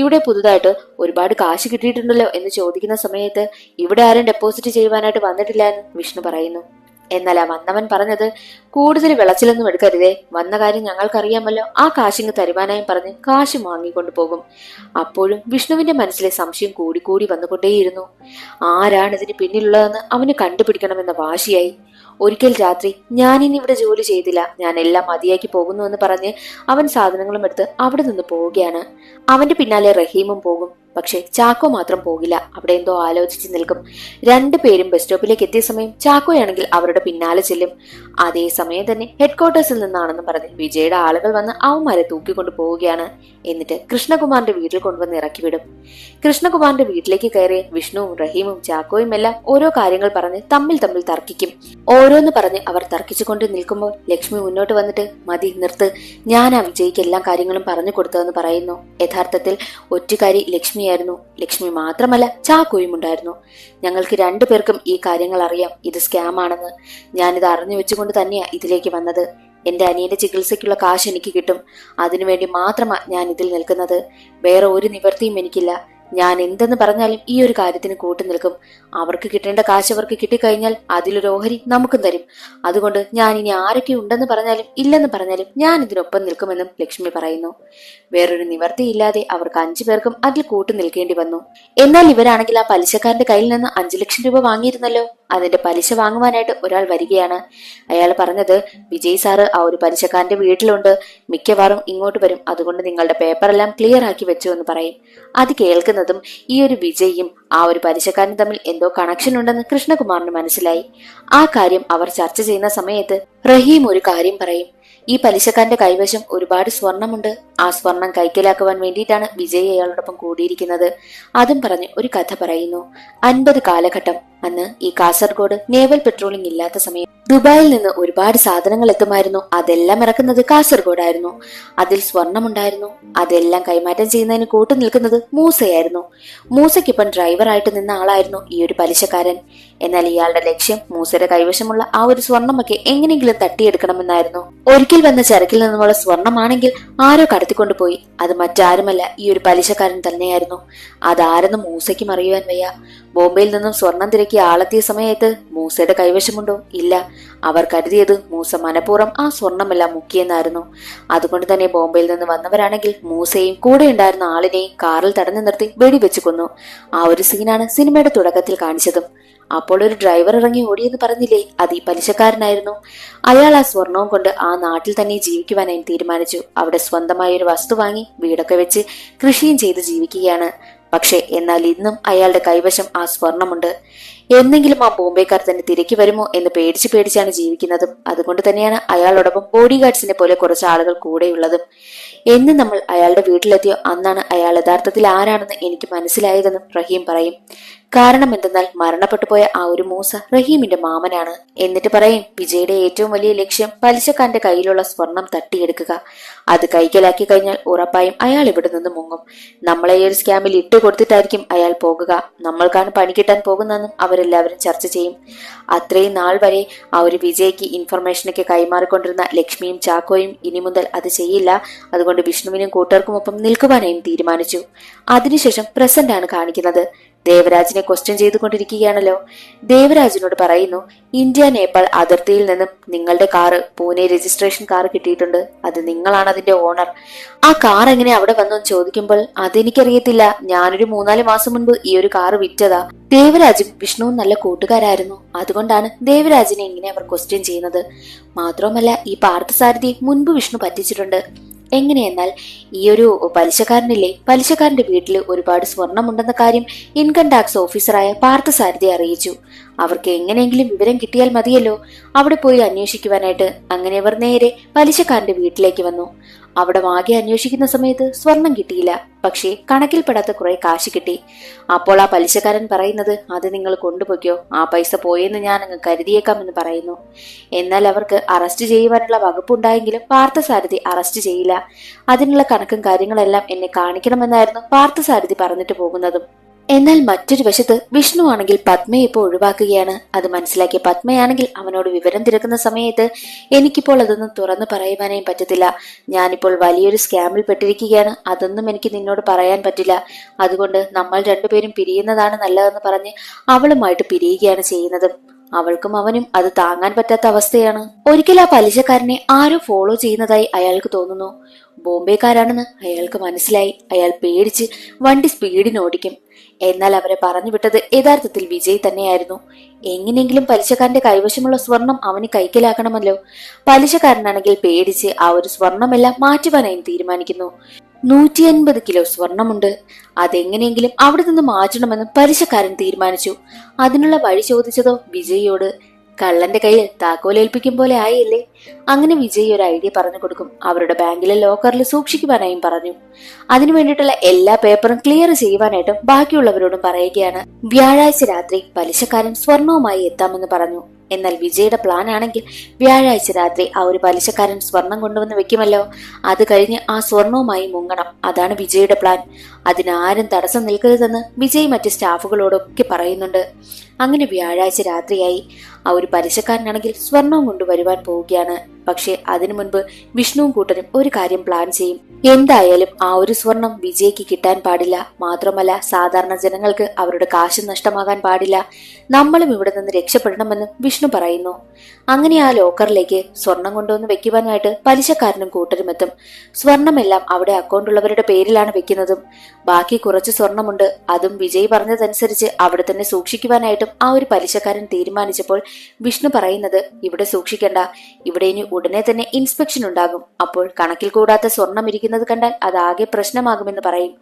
ഇവിടെ പുതുതായിട്ട് ഒരുപാട് കാശ് കിട്ടിയിട്ടുണ്ടല്ലോ എന്ന് ചോദിക്കുന്ന സമയത്ത് ഇവിടെ ആരും ഡെപ്പോസിറ്റ് ചെയ്യുവാനായിട്ട് വന്നിട്ടില്ല എന്ന് വിഷ്ണു പറയുന്നു. എന്നാൽ ആ വന്നവൻ പറഞ്ഞത്, കൂടുതൽ വിളച്ചിലൊന്നും എടുക്കരുതേ, വന്ന കാര്യം ഞങ്ങൾക്കറിയാമല്ലോ, ആ കാശിങ് തരുവാനായും പറഞ്ഞ് കാശ് വാങ്ങിക്കൊണ്ടു പോകും. അപ്പോഴും വിഷ്ണുവിന്റെ മനസ്സിലെ സംശയം കൂടിക്കൂടി വന്നുകൊണ്ടേയിരുന്നു. ആരാണ് ഇതിന് പിന്നിലുള്ളതെന്ന് അവന് കണ്ടുപിടിക്കണമെന്ന വാശിയായി. ഒരിക്കൽ രാത്രി, ഞാനിനി ഇവിടെ ജോലി ചെയ്തില്ല, ഞാൻ എല്ലാം മതിയാക്കി പോകുന്നു എന്ന് പറഞ്ഞ് അവൻ സാധനങ്ങളും എടുത്ത് അവിടെ നിന്ന് പോവുകയാണ്. അവന്റെ പിന്നാലെ റഹീമും പോകും. പക്ഷെ ചാക്കോ മാത്രം പോകില്ല. അവിടെ എന്തോ ആലോചിച്ച് നിൽക്കും. 2 പേരും ബസ് സ്റ്റോപ്പിലേക്ക് എത്തിയ സമയം ചാക്കോയാണെങ്കിൽ അവരുടെ പിന്നാലെ ചെല്ലും. അതേസമയം തന്നെ ഹെഡ് ക്വാർട്ടേഴ്സിൽ നിന്നാണെന്ന് പറഞ്ഞ് വിജയുടെ ആളുകൾ വന്ന് അവന്മാരെ തൂക്കിക്കൊണ്ടു പോവുകയാണ്. എന്നിട്ട് കൃഷ്ണകുമാറിന്റെ വീട്ടിൽ കൊണ്ടുവന്ന് ഇറക്കിവിടും. കൃഷ്ണകുമാറിന്റെ വീട്ടിലേക്ക് കയറിയ വിഷ്ണുവും റഹീമും ചാക്കോയും എല്ലാം ഓരോ കാര്യങ്ങൾ പറഞ്ഞ് തമ്മിൽ തർക്കിക്കും. ഓരോന്ന് പറഞ്ഞ് അവർ തർക്കിച്ചുകൊണ്ട് നിൽക്കുമ്പോൾ ലക്ഷ്മി മുന്നോട്ട് വന്നിട്ട്, മതി നിർത്ത്, ഞാൻ ആ വിജയ്ക്ക് എല്ലാ കാര്യങ്ങളും പറഞ്ഞു കൊടുത്തതെന്ന് പറയുന്നു. യഥാർത്ഥത്തിൽ ഒറ്റക്കാരി ലക്ഷ്മിയായിരുന്നു. ലക്ഷ്മി മാത്രമല്ല, ചാക്കോയും ഉണ്ടായിരുന്നു. ഞങ്ങൾക്ക് 2 പേർക്കും ഈ കാര്യങ്ങൾ അറിയാം, ഇത് സ്കാം ആണെന്ന്. ഞാനിത് അറിഞ്ഞു വെച്ചുകൊണ്ട് തന്നെയാ ഇതിലേക്ക് വന്നത്. എന്റെ അനിയന്റെ ചികിത്സയ്ക്കുള്ള കാശ് എനിക്ക് കിട്ടും. അതിനുവേണ്ടി മാത്രമാ ഞാൻ ഇതിൽ നിൽക്കുന്നത്. വേറെ ഒരു നിവൃത്തിയും എനിക്കില്ല. ഞാൻ എന്തെന്ന് പറഞ്ഞാലും ഈ ഒരു കാര്യത്തിന് കൂട്ടു നിൽക്കും. അവർക്ക് കിട്ടേണ്ട കാശ് അവർക്ക് കിട്ടിക്കഴിഞ്ഞാൽ അതിലൊരു ഓഹരി നമുക്കും തരും. അതുകൊണ്ട് ഞാൻ ഇനി ആരൊക്കെ ഉണ്ടെന്ന് പറഞ്ഞാലും ഇല്ലെന്ന് പറഞ്ഞാലും ഞാൻ ഇതിനൊപ്പം നിൽക്കുമെന്നും ലക്ഷ്മി പറയുന്നു. വേറൊരു നിവർത്തിയില്ലാതെ അവർക്ക് 5 പേർക്കും അതിൽ കൂട്ടു നിൽക്കേണ്ടി വന്നു. എന്നാൽ ഇവരാണെങ്കിൽ ആ പലിശക്കാരന്റെ കയ്യിൽ നിന്ന് 5 ലക്ഷം രൂപ വാങ്ങിയിരുന്നല്ലോ. അതിന്റെ പലിശ വാങ്ങുവാനായിട്ട് ഒരാൾ വരികയാണ്. അയാൾ പറഞ്ഞത്, വിജയ് സാറ് ആ ഒരു പലിശക്കാരന്റെ വീട്ടിലുണ്ട്, മിക്കവാറും ഇങ്ങോട്ട് വരും, അതുകൊണ്ട് നിങ്ങളുടെ പേപ്പറെല്ലാം ക്ലിയർ ആക്കി വെച്ചു എന്ന് പറയും. അത് കേൾക്കുന്നതും ഈ ഒരു വിജയും ആ ഒരു പലിശക്കാരനും തമ്മിൽ എന്തോ കണക്ഷൻ ഉണ്ടെന്ന് കൃഷ്ണകുമാറിന് മനസ്സിലായി. ആ കാര്യം അവർ ചർച്ച ചെയ്യുന്ന സമയത്ത് റഹീം ഒരു കാര്യം പറയും. ഈ പലിശക്കാരന്റെ കൈവശം ഒരുപാട് സ്വർണമുണ്ട്. ആ സ്വർണം കൈക്കലാക്കുവാൻ വേണ്ടിയിട്ടാണ് വിജയ് അയാളോടൊപ്പം കൂടിയിരിക്കുന്നത്. അതും പറഞ്ഞ് ഒരു കഥ പറയുന്നു. 50 കാലഘട്ടം. അന്ന് ഈ കാസർഗോഡ് നേവൽ പെട്രോളിംഗ് ഇല്ലാത്ത സമയം ദുബായിൽ നിന്ന് ഒരുപാട് സാധനങ്ങൾ എത്തുമായിരുന്നു. അതെല്ലാം ഇറക്കുന്നത് കാസർഗോഡായിരുന്നു. അതിൽ സ്വർണമുണ്ടായിരുന്നു. അതെല്ലാം കൈമാറ്റം ചെയ്യുന്നതിന് കൂട്ടു നിൽക്കുന്നത് മൂസയായിരുന്നു. മൂസയ്ക്കൊപ്പം ഡ്രൈവറായിട്ട് നിന്ന ആളായിരുന്നു ഈ ഒരു പലിശക്കാരൻ. എന്നാൽ ഇയാളുടെ ലക്ഷ്യം മൂസയുടെ കൈവശമുള്ള ആ ഒരു സ്വർണമൊക്കെ എങ്ങനെയെങ്കിലും തട്ടിയെടുക്കണമെന്നായിരുന്നു. ഒരിക്കൽ വന്ന ചരക്കിൽ നിന്നുമുള്ള സ്വർണമാണെങ്കിൽ ആരോ കടത്തിക്കൊണ്ടുപോയി. അത് മറ്റാരുമല്ല, ഈ ഒരു പലിശക്കാരൻ തന്നെയായിരുന്നു. അതാരെന്ന് മൂസയ്ക്കും അറിയുവാൻ വയ്യ. ബോംബെയിൽ നിന്നും സ്വർണം തിരക്കി ആളെത്തിയ സമയത്ത് മൂസയുടെ കൈവശമുണ്ടോ? ഇല്ല. അവർ കരുതിയത് മൂസ മനഃപൂർവ്വം ആ സ്വർണമെല്ലാം മുക്കിയെന്നായിരുന്നു. അതുകൊണ്ട് തന്നെ ബോംബെയിൽ നിന്ന് വന്നവരാണെങ്കിൽ മൂസയും കൂടെ ഉണ്ടായിരുന്ന ആളിനെയും കാറിൽ തടഞ്ഞു നിർത്തി വെടിവെച്ചു കൊന്നു. ആ ഒരു സീനാണ് സിനിമയുടെ തുടക്കത്തിൽ കാണിച്ചതും. അപ്പോൾ ഒരു ഡ്രൈവർ ഇറങ്ങി ഓടിയെന്ന് പറഞ്ഞില്ലേ, അത് ഈ പലിശക്കാരനായിരുന്നു. അയാൾ ആ സ്വർണവും കൊണ്ട് ആ നാട്ടിൽ തന്നെ ജീവിക്കുവാനായി തീരുമാനിച്ചു. അവിടെ സ്വന്തമായ ഒരു വസ്തു വാങ്ങി വീടൊക്കെ വെച്ച് കൃഷിയും ചെയ്ത് ജീവിക്കുകയാണ്. പക്ഷേ എന്നാൽ ഇന്നും അയാളുടെ കൈവശം ആ സ്വർണമുണ്ട്. എന്നെങ്കിലും ആ ബോംബെക്കാർ തന്നെ തിരക്കി വരുമോ എന്ന് പേടിച്ചാണ് ജീവിക്കുന്നതും. അതുകൊണ്ട് തന്നെയാണ് അയാളോടൊപ്പം ബോഡി ഗാർഡ്സിനെ പോലെ കുറച്ച് ആളുകൾ കൂടെയുള്ളതും. എന്ന് നമ്മൾ അയാളുടെ വീട്ടിലെത്തിയോ അന്നാണ് അയാൾ യഥാർത്ഥത്തിൽ ആരാണെന്ന് എനിക്ക് മനസ്സിലായതെന്നും റഹീം പറയും. കാരണം എന്തെന്നാൽ മരണപ്പെട്ടു പോയ ആ ഒരു മൂസ റഹീമിന്റെ മാമനാണ്. എന്നിട്ട് പറയും, വിജയുടെ ഏറ്റവും വലിയ ലക്ഷ്യം പലിശക്കാരന്റെ കയ്യിലുള്ള സ്വർണം തട്ടിയെടുക്കുക. അത് കൈക്കലാക്കി കഴിഞ്ഞാൽ ഉറപ്പായും അയാൾ ഇവിടെ നിന്ന് മുങ്ങും. നമ്മളെ ഈ ഒരു സ്കാമിൽ ഇട്ട് കൊടുത്തിട്ടായിരിക്കും അയാൾ പോകുക. നമ്മൾക്കാണ് പണി കിട്ടാൻ പോകുന്നതെന്നും അവരെല്ലാവരും ചർച്ച ചെയ്യും. അത്രയും നാൾ വരെ ആ ഒരു വിജയ്ക്ക് ഇൻഫർമേഷനൊക്കെ കൈമാറിക്കൊണ്ടിരുന്ന ലക്ഷ്മിയും ചാക്കോയും ഇനി മുതൽ അത് ചെയ്യില്ല. അതുകൊണ്ട് വിഷ്ണുവിനും കൂട്ടർക്കുമൊപ്പം നിൽക്കുവാനായും തീരുമാനിച്ചു. അതിനുശേഷം പ്രസന്റ് ആണ് കാണിക്കുന്നത്. ദേവരാജിനെ ക്വസ്റ്റ്യൻ ചെയ്തുകൊണ്ടിരിക്കുകയാണല്ലോ. ദേവരാജിനോട് പറയുന്നു, ഇന്ത്യ നേപ്പാൾ അതിർത്തിയിൽ നിന്നും നിങ്ങളുടെ കാറ്, പൂനെ രജിസ്ട്രേഷൻ കാർ കിട്ടിയിട്ടുണ്ട്. അത് നിങ്ങളാണ് അതിന്റെ ഓണർ. ആ കാർ എങ്ങനെ അവിടെ വന്നു ചോദിക്കുമ്പോൾ അതെനിക്കറിയത്തില്ല, ഞാനൊരു 3-4 മാസം മുൻപ് ഈ ഒരു കാറ് വിറ്റതാ. ദേവരാജും വിഷ്ണുവും നല്ല കൂട്ടുകാരായിരുന്നു. അതുകൊണ്ടാണ് ദേവരാജിനെ ഇങ്ങനെ അവർ ക്വസ്റ്റ്യൻ ചെയ്യുന്നത്. മാത്രവുമല്ല, ഈ പാർത്ഥസാരഥിയെ മുൻപ് വിഷ്ണു പറ്റിച്ചിട്ടുണ്ട്. എങ്ങനെയെന്നാൽ ഈ ഒരു പലിശക്കാരനില്ലേ, പലിശക്കാരന്റെ വീട്ടിൽ ഒരുപാട് സ്വർണമുണ്ടെന്ന കാര്യം ഇൻകം ടാക്സ് ഓഫീസറായ പാർത്ഥസാരഥിയെ അറിയിച്ചു. അവർക്ക് എങ്ങനെയെങ്കിലും വിവരം കിട്ടിയാൽ മതിയല്ലോ അവിടെ പോയി അന്വേഷിക്കുവാനായിട്ട്. അങ്ങനെ അവർ നേരെ പലിശക്കാരന്റെ വീട്ടിലേക്ക് വന്നു. അവിടെ ആകെ അന്വേഷിക്കുന്ന സമയത്ത് സ്വർണം കിട്ടിയില്ല. പക്ഷേ കണക്കിൽപ്പെടാത്ത കുറെ കാശ് കിട്ടി. അപ്പോൾ ആ പലിശക്കാരൻ പറയുന്നത്, അത് നിങ്ങൾ കൊണ്ടുപോയിക്കോ, ആ പൈസ പോയെന്ന് ഞാൻ അങ്ങ് കരുതിയേക്കാമെന്ന് പറയുന്നു. എന്നാൽ അവർക്ക് അറസ്റ്റ് ചെയ്യുവാനുള്ള വകുപ്പുണ്ടായെങ്കിലും പാർത്ഥസാരഥി അറസ്റ്റ് ചെയ്യില്ല. അതിനുള്ള കണക്കും കാര്യങ്ങളെല്ലാം എന്നെ കാണിക്കണമെന്നായിരുന്നു പാർത്ഥസാരഥി പറഞ്ഞിട്ട് പോകുന്നതും. എന്നാൽ മറ്റൊരു വശത്ത് വിഷ്ണു ആണെങ്കിൽ പത്മയെ ഇപ്പോൾ ഒഴിവാക്കുകയാണ്. അത് മനസ്സിലാക്കിയ പത്മയാണെങ്കിൽ അവനോട് വിവരം തിരക്കുന്ന സമയത്ത്, എനിക്കിപ്പോൾ അതൊന്നും തുറന്നു പറയുവാനേ പറ്റത്തില്ല. ഞാനിപ്പോൾ വലിയൊരു സ്കാമിൽ പെട്ടിരിക്കുകയാണ്. അതൊന്നും എനിക്ക് നിന്നോട് പറയാൻ പറ്റില്ല. അതുകൊണ്ട് നമ്മൾ രണ്ടുപേരും പിരിയുന്നതാണ് നല്ലതെന്ന് പറഞ്ഞ് അവളുമായിട്ട് പിരിയുകയാണ് ചെയ്യുന്നത്. അവൾക്കും അവനും അത് താങ്ങാൻ പറ്റാത്ത അവസ്ഥയാണ്. ഒരിക്കൽ ആ പലിശക്കാരനെ ആരോ ഫോളോ ചെയ്യുന്നതായി അയാൾക്ക് തോന്നുന്നു. ബോംബെക്കാരാണെന്ന് അയാൾക്ക് മനസ്സിലായി. അയാൾ പേടിച്ച് വണ്ടി സ്പീഡിന് ഓടിക്കും. എന്നാൽ അവരെ പറഞ്ഞു വിട്ടത് യഥാർത്ഥത്തിൽ വിജയ് തന്നെയായിരുന്നു. എങ്ങനെയെങ്കിലും പലിശക്കാരന്റെ കൈവശമുള്ള സ്വർണം അവന് കൈക്കലാക്കണമല്ലോ. പലിശക്കാരനാണെങ്കിൽ പേടിച്ച് ആ ഒരു സ്വർണമെല്ലാം മാറ്റുവാനായി തീരുമാനിക്കുന്നു. 150 കിലോ സ്വർണമുണ്ട്. അതെങ്ങനെയെങ്കിലും അവിടെ നിന്ന് മാറ്റണമെന്ന് പലിശക്കാരൻ തീരുമാനിച്ചു. അതിനുള്ള വഴി ചോദിച്ചതോ വിജയിയോട്. കള്ളന്റെ കയ്യിൽ താക്കോലേൽപ്പിക്കും പോലെ ആയില്ലേ. അങ്ങനെ വിജയ് ഒരു ഐഡിയ പറഞ്ഞു കൊടുക്കും. അവരുടെ ബാങ്കിലെ ലോക്കറിൽ സൂക്ഷിക്കുവാനായും പറഞ്ഞു. അതിനു വേണ്ടിയിട്ടുള്ള എല്ലാ പേപ്പറും ക്ലിയർ ചെയ്യുവാനായിട്ടും ബാക്കിയുള്ളവരോടും പറയുകയാണ്. വ്യാഴാഴ്ച രാത്രി പലിശക്കാരൻ സ്വർണവുമായി എത്താമെന്ന് പറഞ്ഞു. എന്നാൽ വിജയുടെ പ്ലാൻ ആണെങ്കിൽ വ്യാഴാഴ്ച രാത്രി ആ ഒരു പലിശക്കാരൻ സ്വർണം കൊണ്ടുവന്ന് വെക്കുമല്ലോ. അത് കഴിഞ്ഞ് ആ സ്വർണവുമായി മുങ്ങണം. അതാണ് വിജയുടെ പ്ലാൻ. അതിനാരും തടസ്സം നിൽക്കരുതെന്ന് വിജയ് മറ്റ് സ്റ്റാഫുകളോടൊക്കെ പറയുന്നുണ്ട്. അങ്ങനെ വ്യാഴാഴ്ച രാത്രിയായി. ആ ഒരു പലിശക്കാരനാണെങ്കിൽ സ്വർണവും കൊണ്ടുവരുവാൻ പോവുകയാണ്. പക്ഷെ അതിനു മുൻപ് വിഷ്ണുവും കൂട്ടരും ഒരു കാര്യം പ്ലാൻ ചെയ്യും. എന്തായാലും ആ ഒരു സ്വർണം വിജയ്ക്ക് കിട്ടാൻ പാടില്ല. മാത്രമല്ല സാധാരണ ജനങ്ങൾക്ക് അവരുടെ കാശ് നഷ്ടമാകാൻ പാടില്ല. നമ്മളും ഇവിടെ നിന്ന് രക്ഷപ്പെടണമെന്ന് വിഷ്ണു പറയുന്നു. അങ്ങനെ ആ ലോക്കറിലേക്ക് സ്വർണം കൊണ്ടുവന്ന് വെക്കുവാനായിട്ട് പലിശക്കാരനും കൂട്ടരും എത്തും. സ്വർണമെല്ലാം അവിടെ അക്കൗണ്ടുള്ളവരുടെ പേരിലാണ് വെക്കുന്നതും. ബാക്കി കുറച്ച് സ്വർണമുണ്ട്. അതും വിജയ് പറഞ്ഞതനുസരിച്ച് അവിടെ തന്നെ സൂക്ഷിക്കുവാനായിട്ടും ആ ഒരു പലിശക്കാരൻ തീരുമാനിച്ചപ്പോൾ വിഷ്ണു പറയുന്നത്, ഇവിടെ സൂക്ഷിക്കണ്ട, ഇവിടെ ഇനി ഉടനെ തന്നെ ഇൻസ്പെക്ഷൻ ഉണ്ടാകും. അപ്പോൾ കണക്കിൽ കൂടാത്ത സ്വർണം ഇരിക്കുന്നത് കണ്ടാൽ അതാകെ പ്രശ്നമാകുമെന്ന് പറയും.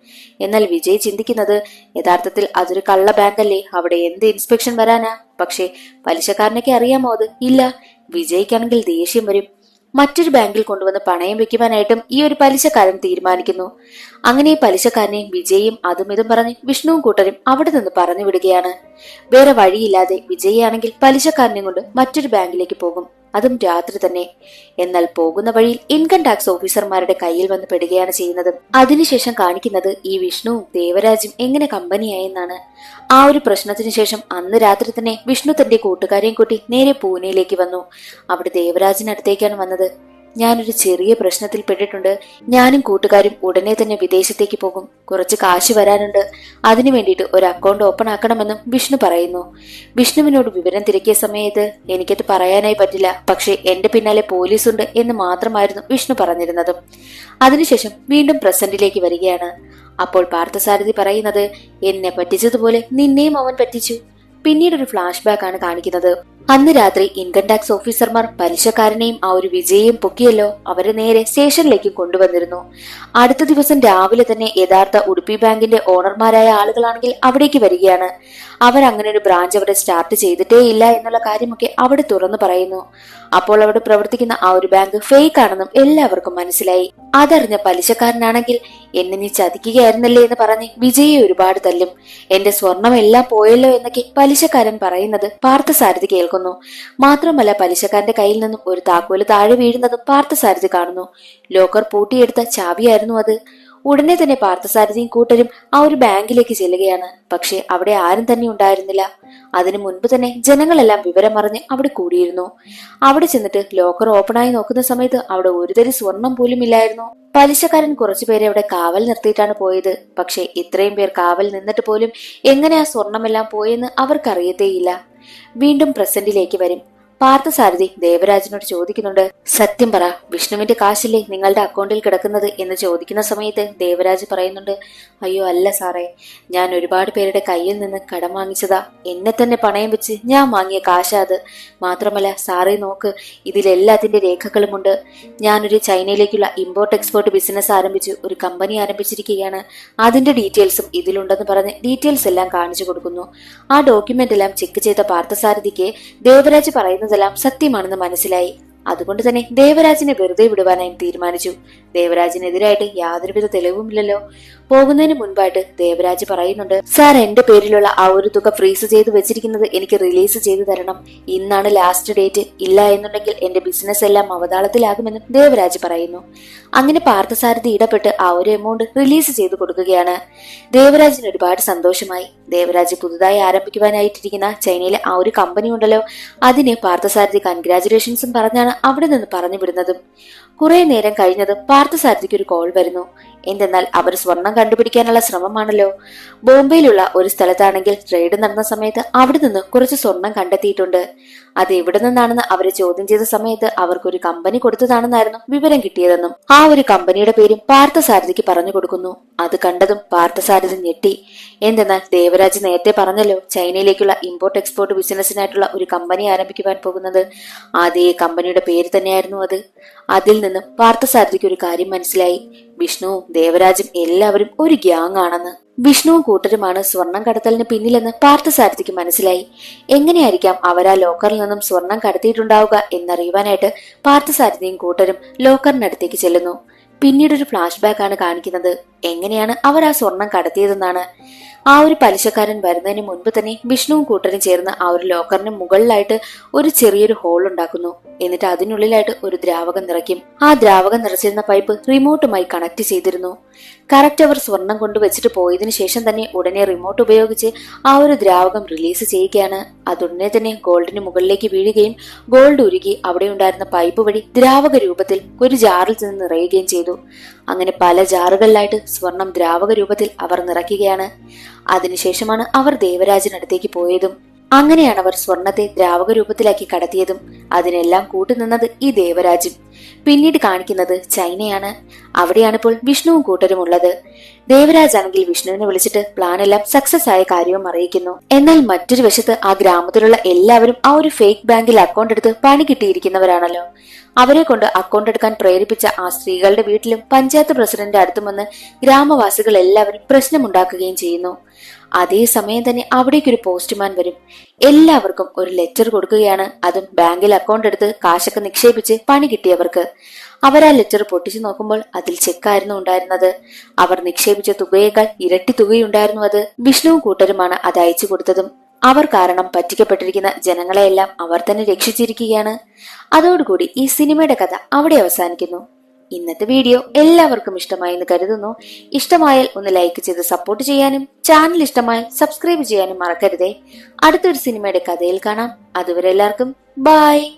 എന്നാൽ വിജയ് ചിന്തിക്കുന്നത്, യഥാർത്ഥത്തിൽ അതൊരു കള്ള ബാങ്കല്ലേ, അവിടെ എന്ത് ഇൻസ്പെക്ഷൻ വരാനാ. പക്ഷേ പലിശക്കാരനൊക്കെ അറിയാമോ അത്? ഇല്ല. വിജയ്ക്കാണെങ്കിൽ ദേഷ്യം വരും. മറ്റൊരു ബാങ്കിൽ കൊണ്ടുവന്ന് പണയം വെക്കുവാനായിട്ടും ഈ ഒരു പലിശക്കാരൻ തീരുമാനിക്കുന്നു. അങ്ങനെ ഈ പലിശക്കാരനെയും വിജയും അതും ഇതും പറഞ്ഞ് വിഷ്ണുവും കൂട്ടരും അവിടെ നിന്ന് പറഞ്ഞു വിടുകയാണ്. വേറെ വഴിയില്ലാതെ വിജയാണെങ്കിൽ പലിശക്കാരനെ കൊണ്ട് മറ്റൊരു ബാങ്കിലേക്ക് പോകും, അതും രാത്രി തന്നെ. എന്നാൽ പോകുന്ന വഴിയിൽ ഇൻകം ടാക്സ് ഓഫീസർമാരുടെ കയ്യിൽ വന്ന് പെടുകയാണ് ചെയ്യുന്നത്. അതിനുശേഷം കാണിക്കുന്നത് ഈ വിഷ്ണുവും ദേവരാജും എങ്ങനെ കമ്പനിയായെന്നാണ്. ആ ഒരു പ്രശ്നത്തിന് ശേഷം അന്ന് രാത്രി തന്നെ വിഷ്ണു തന്റെ കൂട്ടുകാരെയും കൂട്ടി നേരെ പൂനെയിലേക്ക് വന്നു. അവിടെ ദേവരാജിനടുത്തേക്കാണ് വന്നത്. ഞാനൊരു ചെറിയ പ്രശ്നത്തിൽ പെട്ടിട്ടുണ്ട്. ഞാനും കൂട്ടുകാരും ഉടനെ തന്നെ വിദേശത്തേക്ക് പോകും. കുറച്ച് കാശ് വരാനുണ്ട്. അതിനു വേണ്ടിയിട്ട് ഒരു അക്കൗണ്ട് ഓപ്പൺ ആക്കണമെന്നും വിഷ്ണു പറയുന്നു. വിഷ്ണുവിനോട് വിവരം തിരക്കിയ സമയത്ത് എനിക്കത് പറയാനായി പറ്റില്ല, പക്ഷെ എന്റെ പിന്നാലെ പോലീസുണ്ട് എന്ന് മാത്രമായിരുന്നു വിഷ്ണു പറഞ്ഞിരുന്നതും. അതിനുശേഷം വീണ്ടും പ്രസന്റിലേക്ക് വരികയാണ്. അപ്പോൾ പാർത്ഥസാരഥി പറയുന്നത്, എന്നെ പറ്റിച്ചതുപോലെ നിന്നെയും അവൻ പറ്റിച്ചു. പിന്നീട് ഒരു ഫ്ലാഷ് ബാക്ക് ആണ് കാണിക്കുന്നത്. അന്ന് രാത്രി ഇൻകം ടാക്സ് ഓഫീസർമാർ പലിശക്കാരനെയും ആ ഒരു വിജയെയും പൊക്കിയല്ലോ, അവരെ നേരെ സ്റ്റേഷനിലേക്ക് കൊണ്ടുവന്നിരുന്നു. അടുത്ത ദിവസം രാവിലെ തന്നെ യഥാർത്ഥ ഉടുപ്പി ബാങ്കിന്റെ ഓണർമാരായ ആളുകളാണെങ്കിൽ അവിടേക്ക് വരികയാണ്. അവർ അങ്ങനെ ഒരു ബ്രാഞ്ച് അവിടെ സ്റ്റാർട്ട് ചെയ്തിട്ടേ ഇല്ല എന്നുള്ള കാര്യമൊക്കെ അവിടെ തുറന്നു പറയുന്നു. അപ്പോൾ അവിടെ പ്രവർത്തിക്കുന്ന ആ ഒരു ബാങ്ക് ഫേക്ക് ആണെന്നും എല്ലാവർക്കും മനസ്സിലായി. അതറിഞ്ഞ പലിശക്കാരനാണെങ്കിൽ എന്നെ നീ ചതിക്കുകയായിരുന്നല്ലേ എന്ന് പറഞ്ഞ് വിജയെ ഒരുപാട് തല്ലും. എന്റെ സ്വർണം എല്ലാം പോയല്ലോ എന്നൊക്കെ പലിശക്കാരൻ പറയുന്നത് പാർത്ഥസാരഥി കേൾക്കുന്നു. മാത്രമല്ല പലിശക്കാരന്റെ കയ്യിൽ നിന്നും ഒരു താക്കോല് താഴെ വീഴുന്നതും പാർത്ഥസാരഥി കാണുന്നു. ലോക്കർ പൂട്ടിയെടുത്ത ചാവിയായിരുന്നു അത്. ഉടനെ തന്നെ പാർത്ഥസാരഥിയും കൂട്ടരും ആ ഒരു ബാങ്കിലേക്ക് ചെല്ലുകയാണ്. പക്ഷെ അവിടെ ആരും തന്നെ ഉണ്ടായിരുന്നില്ല. അതിനു മുൻപ് തന്നെ ജനങ്ങളെല്ലാം വിവരം അറിഞ്ഞ് അവിടെ കൂടിയിരുന്നു. അവിടെ ചെന്നിട്ട് ലോക്കർ ഓപ്പണായി നോക്കുന്ന സമയത്ത് അവിടെ ഒരു തരി സ്വർണം പോലും ഇല്ലായിരുന്നു. പലിശക്കാരൻ കുറച്ചുപേരെ അവിടെ കാവൽ നിർത്തിയിട്ടാണ് പോയത്. പക്ഷെ ഇത്രയും പേർ കാവൽ നിന്നിട്ട് പോലും എങ്ങനെ ആ സ്വർണമെല്ലാം പോയെന്ന് അവർക്കറിയത്തേയില്ല. വീണ്ടും പ്രസന്റിലേക്ക് വരും. പാർത്ഥസാരഥി ദേവരാജിനോട് ചോദിക്കുന്നുണ്ട്, സത്യം പറ, വിഷ്ണുവിന്റെ കാശല്ലേ നിങ്ങളുടെ അക്കൗണ്ടിൽ കിടക്കുന്നത് എന്ന് ചോദിക്കുന്ന സമയത്ത് ദേവരാജ് പറയുന്നുണ്ട്, അയ്യോ അല്ല സാറേ, ഞാൻ ഒരുപാട് പേരുടെ കയ്യിൽ നിന്ന് കടം വാങ്ങിച്ചതാ. എന്നെ തന്നെ പണയം വെച്ച് ഞാൻ വാങ്ങിയ കാശാ അത്. മാത്രമല്ല സാറേ നോക്ക്, ഇതിലെല്ലാത്തിന്റെ രേഖകളുമുണ്ട്. ഞാനൊരു ചൈനയിലേക്കുള്ള ഇമ്പോർട്ട് എക്സ്പോർട്ട് ബിസിനസ് ആരംഭിച്ചു, ഒരു കമ്പനി ആരംഭിച്ചിരിക്കുകയാണ്. അതിന്റെ ഡീറ്റെയിൽസും ഇതിലുണ്ടെന്ന് പറഞ്ഞ് ഡീറ്റെയിൽസ് എല്ലാം കാണിച്ചു കൊടുക്കുന്നു. ആ ഡോക്യുമെന്റ് എല്ലാം ചെക്ക് ചെയ്ത പാർത്ഥസാരഥിക്ക് ദേവരാജ് പറയുന്നതെല്ലാം സത്യമാണെന്ന് മനസ്സിലായി. അതുകൊണ്ട് തന്നെ ദേവരാജിനെ വെറുതെ വിടുവാനായി തീരുമാനിച്ചു. ദേവരാജിനെതിരായിട്ട് യാതൊരുവിധ തെളിവുമില്ലല്ലോ. പോകുന്നതിന് മുൻപായിട്ട് ദേവരാജ് പറയുന്നുണ്ട്, സാർ എന്റെ പേരിലുള്ള ആ ഒരു തുക ഫ്രീസ് ചെയ്ത് വെച്ചിരിക്കുന്നത് എനിക്ക് റിലീസ് ചെയ്തു തരണം. ഇന്നാണ് ലാസ്റ്റ് ഡേറ്റ്. ഇല്ല എന്നുണ്ടെങ്കിൽ എന്റെ ബിസിനസ് എല്ലാം അവതാളത്തിലാകുമെന്നും ദേവരാജ് പറയുന്നു. അങ്ങനെ പാർത്ഥസാരഥി ഇടപെട്ട് ആ ഒരു എമൗണ്ട് റിലീസ് ചെയ്ത് കൊടുക്കുകയാണ്. ദേവരാജിന് ഒരുപാട് സന്തോഷമായി. ദേവരാജ് പുതുതായി ആരംഭിക്കുവാനായിട്ടിരിക്കുന്ന ചൈനയിലെ ആ ഒരു കമ്പനി ഉണ്ടല്ലോ, അതിന് പാർത്ഥസാരഥി കൺഗ്രാചുലേഷൻസും പറഞ്ഞാണ് അവിടെ നിന്ന് പറഞ്ഞു വിടുന്നതും. കുറെ നേരം കഴിഞ്ഞതും പാർത്ഥസാരഥിക്ക് ഒരു കോൾ വരുന്നു. എന്തെന്നാൽ അവർ സ്വർണം കണ്ടുപിടിക്കാനുള്ള ശ്രമമാണല്ലോ. ബോംബെയിലുള്ള ഒരു സ്ഥലത്താണെങ്കിൽ റെയ്ഡ് നടന്ന സമയത്ത് അവിടെ നിന്ന് കുറച്ച് സ്വർണം കണ്ടെത്തിയിട്ടുണ്ട്. അത് എവിടെ നിന്നാണെന്ന് അവരെ ചോദ്യം ചെയ്ത സമയത്ത് അവർക്കൊരു കമ്പനി കൊടുത്തതാണെന്നായിരുന്നു വിവരം കിട്ടിയതെന്നും ആ ഒരു കമ്പനിയുടെ പേരും പാർത്ഥസാരഥിക്ക് പറഞ്ഞു കൊടുക്കുന്നു. അത് കണ്ടതും പാർത്ഥസാരഥി ഞെട്ടി. എന്തെന്നാൽ ദേവരാജ് നേരത്തെ പറഞ്ഞല്ലോ ചൈനയിലേക്കുള്ള ഇമ്പോർട്ട് എക്സ്പോർട്ട് ബിസിനസിനായിട്ടുള്ള ഒരു കമ്പനി ആരംഭിക്കുവാൻ പോകുന്നത്. അതേ കമ്പനിയുടെ പേര് തന്നെയായിരുന്നു അത്. അതിൽ നിന്നും പാർത്ഥസാരഥിക്ക് ഒരു കാര്യം മനസ്സിലായി, വിഷ്ണുവും ദേവരാജും എല്ലാവരും ഒരു ഗ്യാങ് ആണെന്ന്. വിഷ്ണുവും കൂട്ടരുമാണ് സ്വർണം കടത്തലിന് പിന്നിലെന്ന് പാർത്ഥസാരഥിക്ക് മനസ്സിലായി. എങ്ങനെയായിരിക്കാം അവരാ ലോക്കറിൽ നിന്നും സ്വർണം കടത്തിയിട്ടുണ്ടാവുക എന്നറിയുവാനായിട്ട് പാർത്ഥസാരഥിയും കൂട്ടരും ലോക്കറിനടുത്തേക്ക് ചെല്ലുന്നു. പിന്നീടൊരു ഫ്ലാഷ് ബാക്ക് ആണ് കാണിക്കുന്നത്. എങ്ങനെയാണ് അവർ ആ സ്വർണം കടത്തിയതെന്നാണ്. ആ ഒരു പലിശക്കാരൻ വരുന്നതിന് മുൻപ് തന്നെ വിഷ്ണുവും കൂട്ടരും ചേർന്ന് ആ ഒരു ലോക്കറിന് മുകളിലായിട്ട് ഒരു ചെറിയൊരു ഹോൾ ഉണ്ടാക്കുന്നു. എന്നിട്ട് അതിനുള്ളിലായിട്ട് ഒരു ദ്രാവകം നിറയ്ക്കും. ആ ദ്രാവകം നിറച്ചിരുന്ന പൈപ്പ് റിമോട്ടുമായി കണക്ട് ചെയ്തിരുന്നു. കറക്റ്റ് അവർ സ്വർണം കൊണ്ടുവച്ചിട്ട് പോയതിനു ശേഷം തന്നെ ഉടനെ റിമോട്ട് ഉപയോഗിച്ച് ആ ഒരു ദ്രാവകം റിലീസ് ചെയ്യുകയാണ്. അതുടനെ തന്നെ ഗോൾഡിന് മുകളിലേക്ക് വീഴുകയും ഗോൾഡ് ഉരുകി അവിടെ ഉണ്ടായിരുന്ന പൈപ്പ് വഴി ദ്രാവക രൂപത്തിൽ ഒരു ജാറിൽ നിന്ന് നിറയുകയും ചെയ്തു. അങ്ങനെ പല ജാറുകളിലായിട്ട് സ്വർണം ദ്രാവക രൂപത്തിൽ അവർ നിറയ്ക്കുകയാണ്. അതിനുശേഷമാണ് അവർ ദേവരാജിനടുത്തേക്ക് പോയതും. അങ്ങനെയാണ് അവർ സ്വർണത്തെ ദ്രാവക രൂപത്തിലാക്കി കടത്തിയതും. അതിനെല്ലാം കൂട്ടുനിന്നത് ഈ ദേവരാജും. പിന്നീട് കാണിക്കുന്നത് ചൈനയാണ്. അവിടെയാണിപ്പോൾ വിഷ്ണുവും കൂട്ടരും ഉള്ളത്. ദേവരാജ് ആണെങ്കിൽ വിഷ്ണുവിനെ വിളിച്ചിട്ട് പ്ലാൻ എല്ലാം സക്സസ് ആയ കാര്യവും അറിയിക്കുന്നു. എന്നാൽ മറ്റൊരു വശത്ത് ആ ഗ്രാമത്തിലുള്ള എല്ലാവരും ആ ഒരു ഫേക്ക് ബാങ്കിൽ അക്കൗണ്ട് എടുത്ത് പണി കിട്ടിയിരിക്കുന്നവരാണല്ലോ. അവരെ കൊണ്ട് അക്കൗണ്ട് എടുക്കാൻ പ്രേരിപ്പിച്ച ആ സ്ത്രീകളുടെ വീട്ടിലും പഞ്ചായത്ത് പ്രസിഡന്റ് അടുത്തും വന്ന് ഗ്രാമവാസികൾ എല്ലാവരും പ്രശ്നമുണ്ടാക്കുകയും ചെയ്യുന്നു. അതേസമയം തന്നെ അവിടേക്കൊരു പോസ്റ്റ്മാൻ വരും. എല്ലാവർക്കും ഒരു ലെറ്റർ കൊടുക്കുകയാണ്. അതും ബാങ്കിൽ അക്കൗണ്ട് എടുത്ത് കാശൊക്കെ നിക്ഷേപിച്ച് പണി കിട്ടിയവർക്ക്. അവരാ ലെറ്റർ പൊട്ടിച്ചു നോക്കുമ്പോൾ അതിൽ ചെക്കായിരുന്നു ഉണ്ടായിരുന്നത്. അവർ നിക്ഷേപിച്ച തുകയേക്കാൾ ഇരട്ടി തുകയുണ്ടായിരുന്നു അത്. വിഷ്ണുവും കൂട്ടരുമാണ് അത് അയച്ചു കൊടുത്തതും. അവർ കാരണം പറ്റിക്കപ്പെട്ടിരിക്കുന്ന ജനങ്ങളെയെല്ലാം അവർ തന്നെ രക്ഷിച്ചിരിക്കുകയാണ്. അതോടുകൂടി ഈ സിനിമയുടെ കഥ അവിടെ അവസാനിക്കുന്നു. ഇന്നത്തെ വീഡിയോ എല്ലാവർക്കും ഇഷ്ടമായി എന്ന് കരുതുന്നു. ഇഷ്ടമായാൽ ഒന്ന് ലൈക്ക് ചെയ്ത് സപ്പോർട്ട് ചെയ്യാനും ചാനൽ ഇഷ്ടമായാൽ സബ്സ്ക്രൈബ് ചെയ്യാനും മറക്കരുതേ. അടുത്തൊരു സിനിമയുടെ കഥയിൽ കാണാം. അതുവരെ എല്ലാവർക്കും ബൈ.